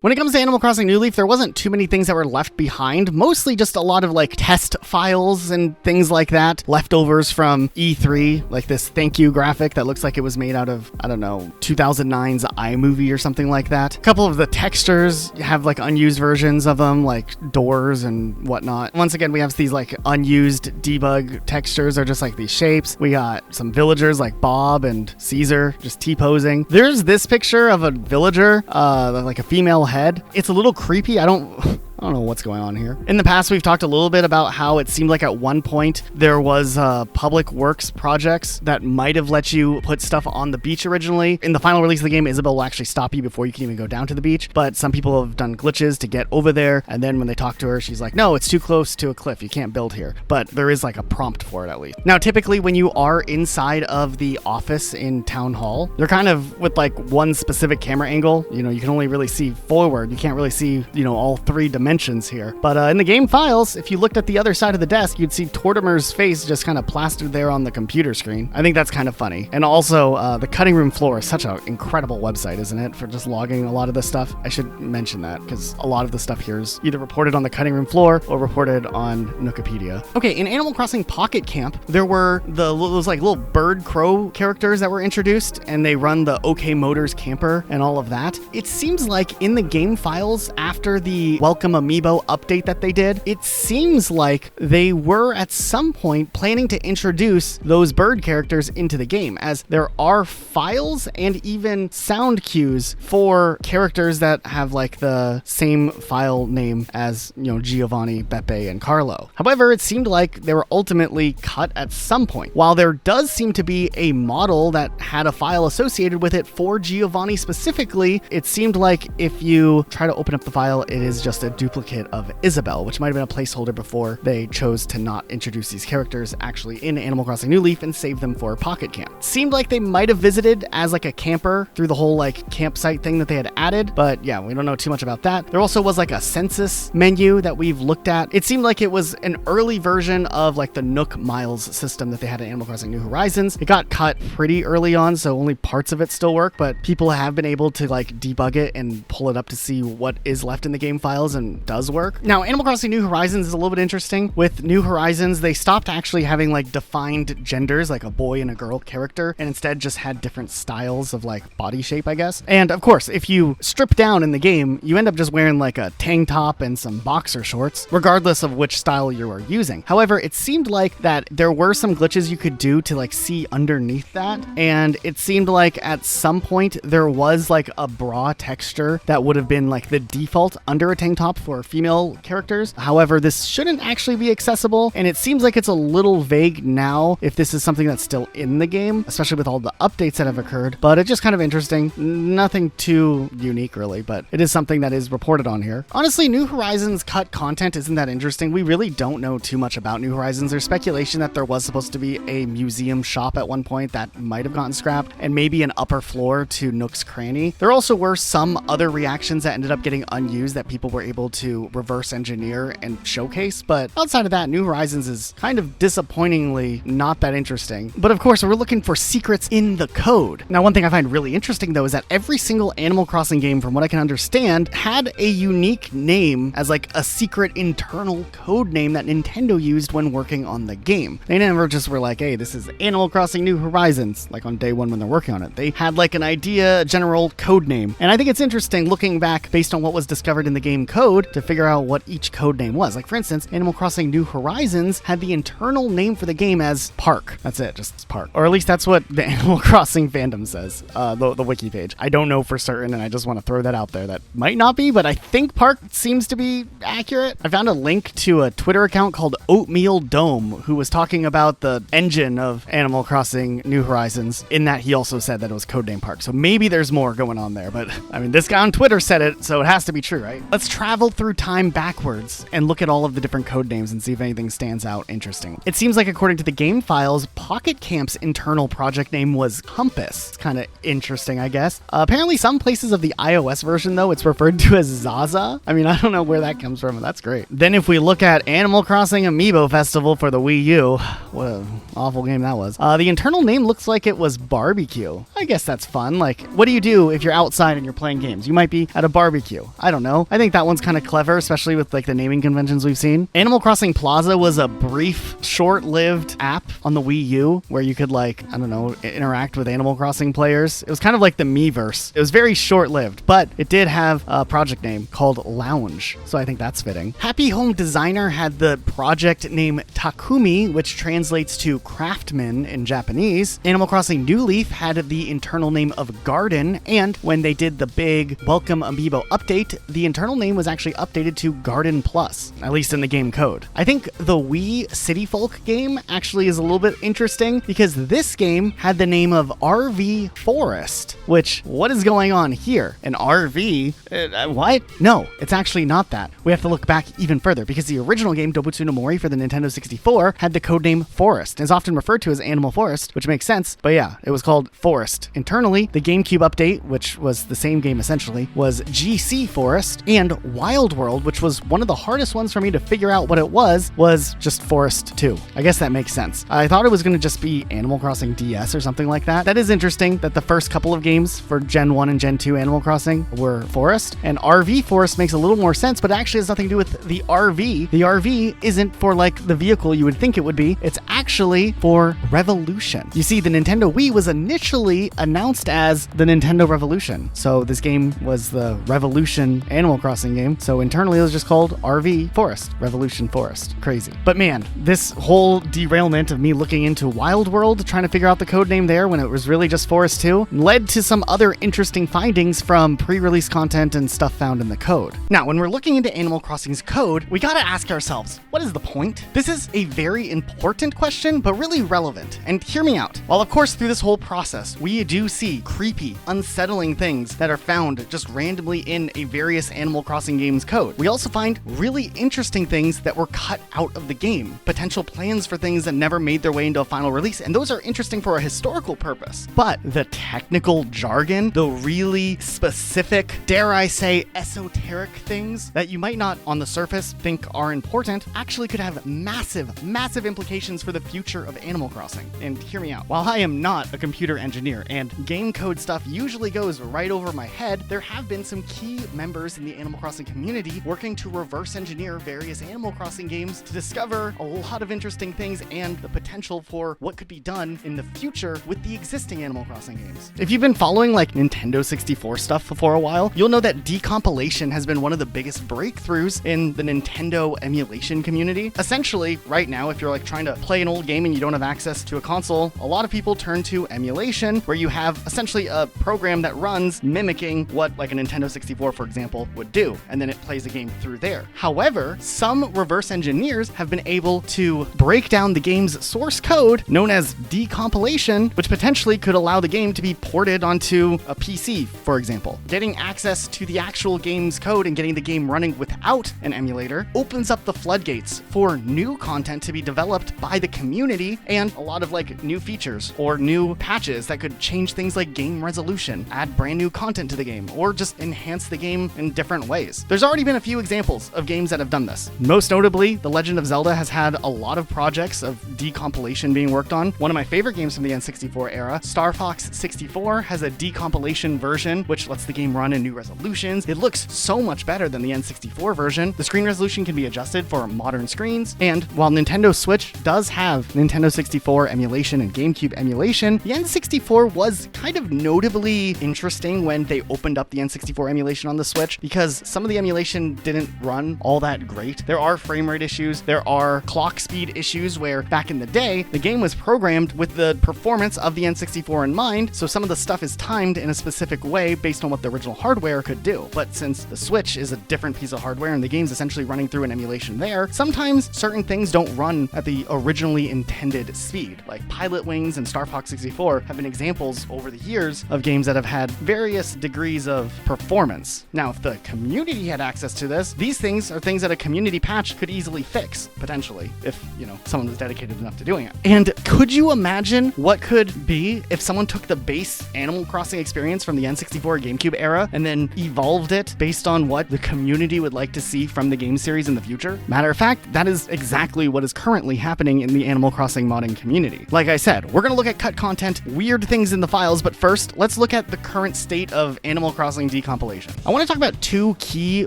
When it comes to Animal Crossing New Leaf, there wasn't too many things that were left behind, mostly just a lot of like test files and things like that, leftovers from E3, like this thank you graphic that looks like it was made out of, I don't know, 2009's iMovie or something like that. A couple of the textures have like unused versions of them, like doors and whatnot. Once again, we have these like unused debug textures are just like these shapes. We got some villagers like Bob and Caesar just T-posing. There's this picture of a villager, like a female head. It's a little creepy. I don't know what's going on here. In the past, we've talked a little bit about how it seemed like at one point there was public works projects that might have let you put stuff on the beach originally. In the final release of the game, Isabel will actually stop you before you can even go down to the beach, but some people have done glitches to get over there, and then when they talk to her, she's like, no, it's too close to a cliff. You can't build here. But there is like a prompt for it at least. Now, typically when you are inside of the office in Town Hall, they're kind of with like one specific camera angle. You know, you can only really see forward. You can't really see, you know, all three dimensions here. But in the game files, if you looked at the other side of the desk, you'd see Tortimer's face just kind of plastered there on the computer screen. I think that's kind of funny. And also, the Cutting Room Floor is such an incredible website, isn't it, for just logging a lot of this stuff? I should mention that, because a lot of the stuff here is either reported on the Cutting Room Floor or reported on Wikipedia. Okay, in Animal Crossing Pocket Camp, there were those like little bird crow characters that were introduced, and they run the OK Motors camper and all of that. It seems like in the game files, after the welcome amiibo update that they did, it seems like they were at some point planning to introduce those bird characters into the game, as there are files and even sound cues for characters that have like the same file name as, Giovanni, Beppe, and Carlo. However, it seemed like they were ultimately cut at some point. While there does seem to be a model that had a file associated with it for Giovanni specifically, it seemed like if you try to open up the file, it is just a duplicate of Isabelle, which might have been a placeholder before they chose to not introduce these characters actually in Animal Crossing New Leaf and save them for Pocket Camp. It seemed like they might have visited as like a camper through the whole like campsite thing that they had added, but yeah, we don't know too much about that. There also was like a census menu that we've looked at. It seemed like it was an early version of like the Nook Miles system that they had in Animal Crossing New Horizons. It got cut pretty early on, so only parts of it still work, but people have been able to like debug it and pull it up to see what is left in the game files and does work. Now, Animal Crossing New Horizons is a little bit interesting. With New Horizons, they stopped actually having like defined genders, like a boy and a girl character, and instead just had different styles of like body shape, I guess. And of course, if you strip down in the game, you end up just wearing like a tank top and some boxer shorts, regardless of which style you are using. However, it seemed like that there were some glitches you could do to like see underneath that, and it seemed like at some point there was like a bra texture that would have been like the default under a tank top for female characters. However, this shouldn't actually be accessible, and it seems like it's a little vague now if this is something that's still in the game, especially with all the updates that have occurred, but it's just kind of interesting. Nothing too unique really, but it is something that is reported on here. Honestly, New Horizons cut content isn't that interesting. We really don't know too much about New Horizons. There's speculation that there was supposed to be a museum shop at one point that might have gotten scrapped, and maybe an upper floor to Nook's Cranny. There also were some other reactions that ended up getting unused that people were able to reverse engineer and showcase, but outside of that, New Horizons is kind of disappointingly not that interesting. But of course, we're looking for secrets in the code. Now, one thing I find really interesting though is that every single Animal Crossing game, from what I can understand, had a unique name as like a secret internal code name that Nintendo used when working on the game. They never just were like, hey, this is Animal Crossing New Horizons, like on day one when they're working on it. They had like an idea, a general code name. And I think it's interesting looking back based on what was discovered in the game code to figure out what each code name was. Like for instance, Animal Crossing New Horizons had the internal name for the game as Park. That's it, just Park. Or at least that's what the Animal Crossing fandom says, the wiki page. I don't know for certain, and I just want to throw that out there. That might not be, but I think Park seems to be accurate. I found a link to a Twitter account called Oatmeal Dome, who was talking about the engine of Animal Crossing New Horizons, in that he also said that it was codename Park. So maybe there's more going on there, but I mean, this guy on Twitter said it, so it has to be true, right? Let's travel through time backwards and look at all of the different code names and see if anything stands out interesting. It seems like according to the game files, Pocket Camp's internal project name was Compass. It's kind of interesting, I guess. Apparently some places of the iOS version though, it's referred to as Zaza. I mean, I don't know where that comes from, but that's great. Then if we look at Animal Crossing Amiibo Festival for the Wii U, what an awful game that was. The internal name looks like it was Barbecue. I guess that's fun. Like, what do you do if you're outside and you're playing games? You might be at a barbecue. I don't know. I think that one's kind of clever, especially with like the naming conventions we've seen. Animal Crossing Plaza was a brief, short-lived app on the Wii U where you could like, I don't know, interact with Animal Crossing players. It was kind of like the Miiverse. It was very short-lived, but it did have a project name called Lounge, so I think that's fitting. Happy Home Designer had the project name Takumi, which translates to craftsman in Japanese. Animal Crossing New Leaf had the internal name of Garden, and when they did the big Welcome Amiibo update, the internal name was actually updated to Garden Plus, at least in the game code. I think the Wii City Folk game actually is a little bit interesting because this game had the name of RV Forest, which, what is going on here? An RV? What? No, it's actually not that. We have to look back even further because the original game, Dobutsu no Mori for the Nintendo 64, had the codename Forest and is often referred to as Animal Forest, which makes sense, but yeah, it was called Forest. Internally, the GameCube update, which was the same game essentially, was GC Forest, and Wild World, which was one of the hardest ones for me to figure out what it was just Forest 2. I guess that makes sense. I thought it was going to just be Animal Crossing DS or something like that. That is interesting that the first couple of games for Gen 1 and Gen 2 Animal Crossing were Forest, and RV Forest makes a little more sense, but it actually has nothing to do with the RV. The RV isn't for like the vehicle you would think it would be. It's actually for Revolution. You see, the Nintendo Wii was initially announced as the Nintendo Revolution. So this game was the Revolution Animal Crossing game. So internally it was just called RV Forest, Revolution Forest. Crazy. But man, this whole derailment of me looking into Wild World, trying to figure out the code name there when it was really just Forest 2, led to some other interesting findings from pre-release content and stuff found in the code. Now, when we're looking into Animal Crossing's code, we gotta ask ourselves, what is the point? This is a very important question, but really relevant. And hear me out. While of course through this whole process, we do see creepy, unsettling things that are found just randomly in a various Animal Crossing game's code, we also find really interesting things that were cut out of the game, potential plans for things that never made their way into a final release, and those are interesting for a historical purpose. But the technical jargon, the really specific, dare I say, esoteric things that you might not on the surface think are important, actually could have massive, massive implications for the future of Animal Crossing. And hear me out. While I am not a computer engineer and game code stuff usually goes right over my head, there have been some key members in the Animal Crossing community working to reverse engineer various Animal Crossing games to discover a lot of interesting things and the potential for what could be done in the future with the existing Animal Crossing games. If you've been following like Nintendo 64 stuff for a while, you'll know that decompilation has been one of the biggest breakthroughs in the Nintendo emulation community. Essentially, right now, if you're like trying to play an old game and you don't have access to a console, a lot of people turn to emulation, where you have essentially a program that runs mimicking what like a Nintendo 64, for example, would do, and then it plays a game through there. However, some reverse engineers have been able to break down the game's source code, known as decompilation, which potentially could allow the game to be ported onto a PC, for example. Getting access to the actual game's code and getting the game running without an emulator opens up the floodgates for new content to be developed by the community and a lot of like new features or new patches that could change things like game resolution, add brand new content to the game, or just enhance the game in different ways. There's already been a few examples of games that have done this. Most notably, The Legend of Zelda has had a lot of projects of decompilation being worked on. One of my favorite games from the N64 era, Star Fox 64, has a decompilation version which lets the game run in new resolutions. It looks so much better than the N64 version. The screen resolution can be adjusted for modern screens, and while Nintendo Switch does have Nintendo 64 emulation and GameCube emulation, the N64 was kind of notably interesting when they opened up the N64 emulation on the Switch, because some of the emulation didn't run all that great. There are frame rate issues, there are clock speed issues where back in the day, the game was programmed with the performance of the N64 in mind, so some of the stuff is timed in a specific way based on what the original hardware could do. But since the Switch is a different piece of hardware and the game's essentially running through an emulation there, sometimes certain things don't run at the originally intended speed. Like Pilot Wings and Star Fox 64 have been examples over the years of games that have had various degrees of performance. Now, if the community had access to this, these things are things that a community patch could easily fix, potentially, if, someone was dedicated enough to doing it. And could you imagine what could be if someone took the base Animal Crossing experience from the N64 GameCube era and then evolved it based on what the community would like to see from the game series in the future? Matter of fact, that is exactly what is currently happening in the Animal Crossing modding community. Like I said, we're going to look at cut content, weird things in the files, but first, let's look at the current state of Animal Crossing decompilation. I want to talk about two key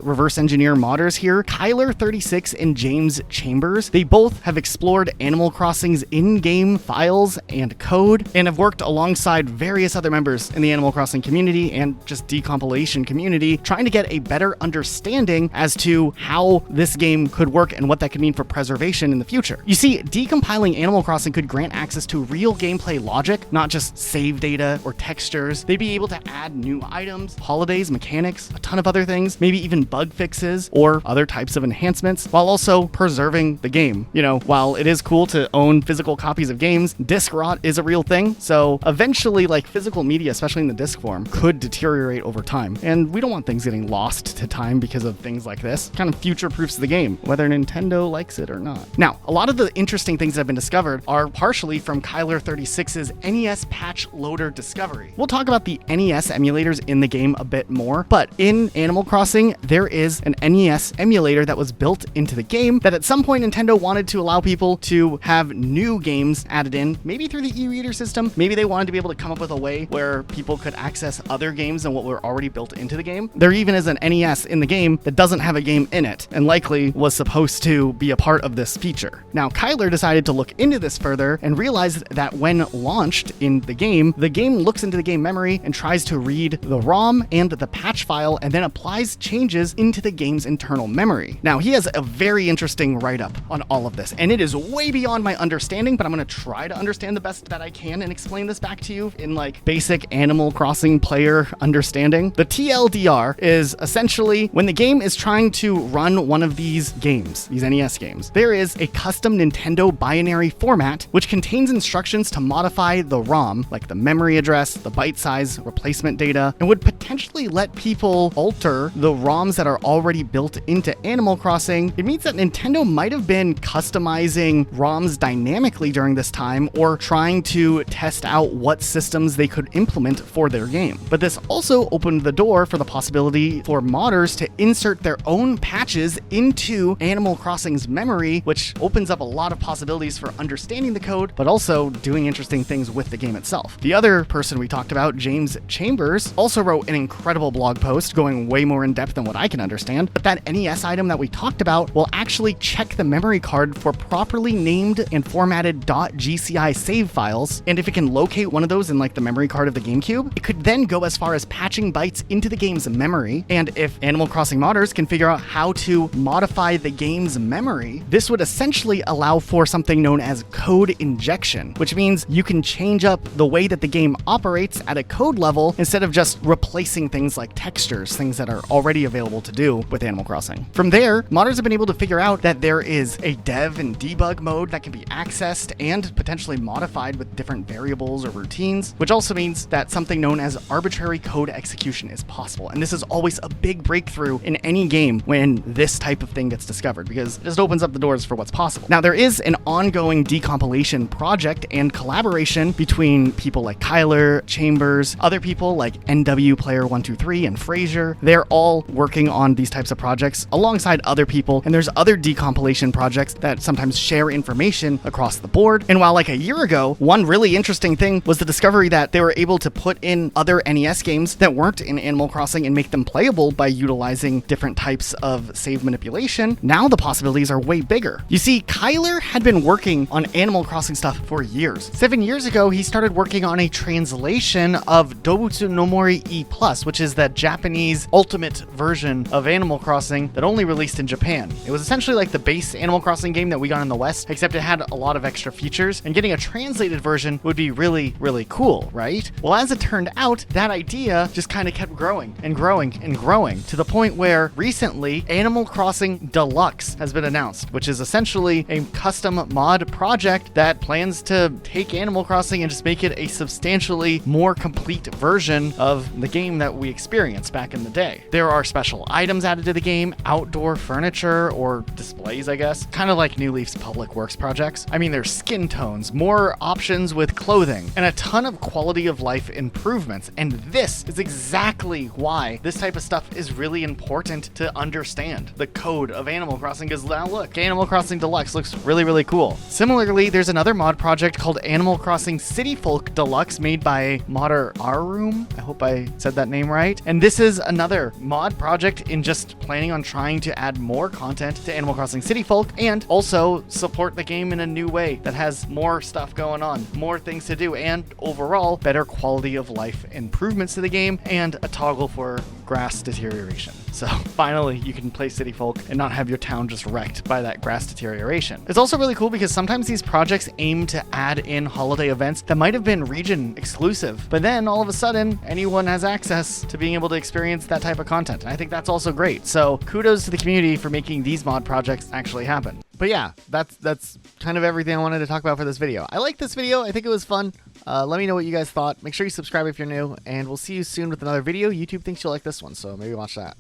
reverse engineer modders here, Kyler36 and James Chambers. They both have explored Animal Crossing's in-game files and code, and have worked alongside various other members in the Animal Crossing community and just decompilation community, trying to get a better understanding as to how this game could work and what that could mean for preservation in the future. You see, decompiling Animal Crossing could grant access to real gameplay logic, not just save data or textures. They'd be able to add new items, holidays, mechanics, a ton of other things, maybe even bug fixes or other types of enhancements, while also preserving the game. While it is cool to own physical copies of games, disc rot is a real thing, so eventually, like, physical media, especially in the disc form, could deteriorate over time, and we don't want things getting lost to time because of things like this. Kind of future-proofs the game, whether Nintendo likes it or not. Now, a lot of the interesting things that have been discovered are partially from Kyler36's NES patch loader discovery. We'll talk about the NES emulators in the game a bit more, but in Animal Crossing, there is an NES emulator that was built into the game that at some point Nintendo wanted to allow people to have new games added in, maybe through the e-reader system. Maybe they wanted to be able to come up with a way where people could access other games than what were already built into the game. There even is an NES in the game that doesn't have a game in it, and likely was supposed to be a part of this feature. Now, Kyler decided to look into this further and realized that when launched in the game looks into the game memory and tries to read the ROM and the patch file and then applies changes patches into the game's internal memory. Now, he has a very interesting write-up on all of this, and it is way beyond my understanding, but I'm going to try to understand the best that I can and explain this back to you in like basic Animal Crossing player understanding. The TLDR is essentially when the game is trying to run one of these games, these NES games, there is a custom Nintendo binary format which contains instructions to modify the ROM, like the memory address, the byte size, replacement data, and would potentially let people alter the ROMs that are already built into Animal Crossing. It means that Nintendo might have been customizing ROMs dynamically during this time or trying to test out what systems they could implement for their game. But this also opened the door for the possibility for modders to insert their own patches into Animal Crossing's memory, which opens up a lot of possibilities for understanding the code, but also doing interesting things with the game itself. The other person we talked about, James Chambers, also wrote an incredible blog post going way more in depth than what I can understand, but that NES item that we talked about will actually check the memory card for properly named and formatted .gci save files, and if it can locate one of those in like the memory card of the GameCube, it could then go as far as patching bytes into the game's memory, and if Animal Crossing modders can figure out how to modify the game's memory, this would essentially allow for something known as code injection, which means you can change up the way that the game operates at a code level instead of just replacing things like textures, things that are already available to do with Animal Crossing. From there, modders have been able to figure out that there is a dev and debug mode that can be accessed and potentially modified with different variables or routines, which also means that something known as arbitrary code execution is possible. And this is always a big breakthrough in any game when this type of thing gets discovered, because it just opens up the doors for what's possible. Now, there is an ongoing decompilation project and collaboration between people like Kyler, Chambers, other people like NW Player 123 and Frazier. They're all working on these types of projects alongside other people, and there's other decompilation projects that sometimes share information across the board. And while like a year ago, one really interesting thing was the discovery that they were able to put in other NES games that weren't in Animal Crossing and make them playable by utilizing different types of save manipulation, now the possibilities are way bigger. You see, Kyler had been working on Animal Crossing stuff for years. 7 years ago, he started working on a translation of Dobutsu no Mori E+, which is that Japanese ultimate version of Animal Crossing that only released in Japan. It was essentially like the base Animal Crossing game that we got in the West, except it had a lot of extra features, and getting a translated version would be really, really cool, right? Well, as it turned out, that idea just kind of kept growing and growing and growing to the point where recently Animal Crossing Deluxe has been announced, which is essentially a custom mod project that plans to take Animal Crossing and just make it a substantially more complete version of the game that we experienced back in the day. There are special items added to the game, outdoor furniture or displays, I guess, kind of like New Leaf's public works projects. I mean, there's skin tones, more options with clothing, and a ton of quality of life improvements. And this is exactly why this type of stuff is really important to understand the code of Animal Crossing, because now look, Animal Crossing Deluxe looks really, really cool. Similarly, there's another mod project called Animal Crossing City Folk Deluxe made by modder Room. I hope I said that name right. And this is another mod project in just planning on trying to add more content to Animal Crossing City Folk and also support the game in a new way that has more stuff going on, more things to do, and overall better quality of life improvements to the game and a toggle for grass deterioration. So finally, you can play City Folk and not have your town just wrecked by that grass deterioration. It's also really cool because sometimes these projects aim to add in holiday events that might have been region exclusive, but then all of a sudden, anyone has access to being able to experience that type of content. And I think that's also great. So kudos to the community for making these mod projects actually happen. But yeah, that's kind of everything I wanted to talk about for this video. I like this video. I think it was fun. Let me know what you guys thought. Make sure you subscribe if you're new, and we'll see you soon with another video. YouTube thinks you'll like this one, so maybe watch that.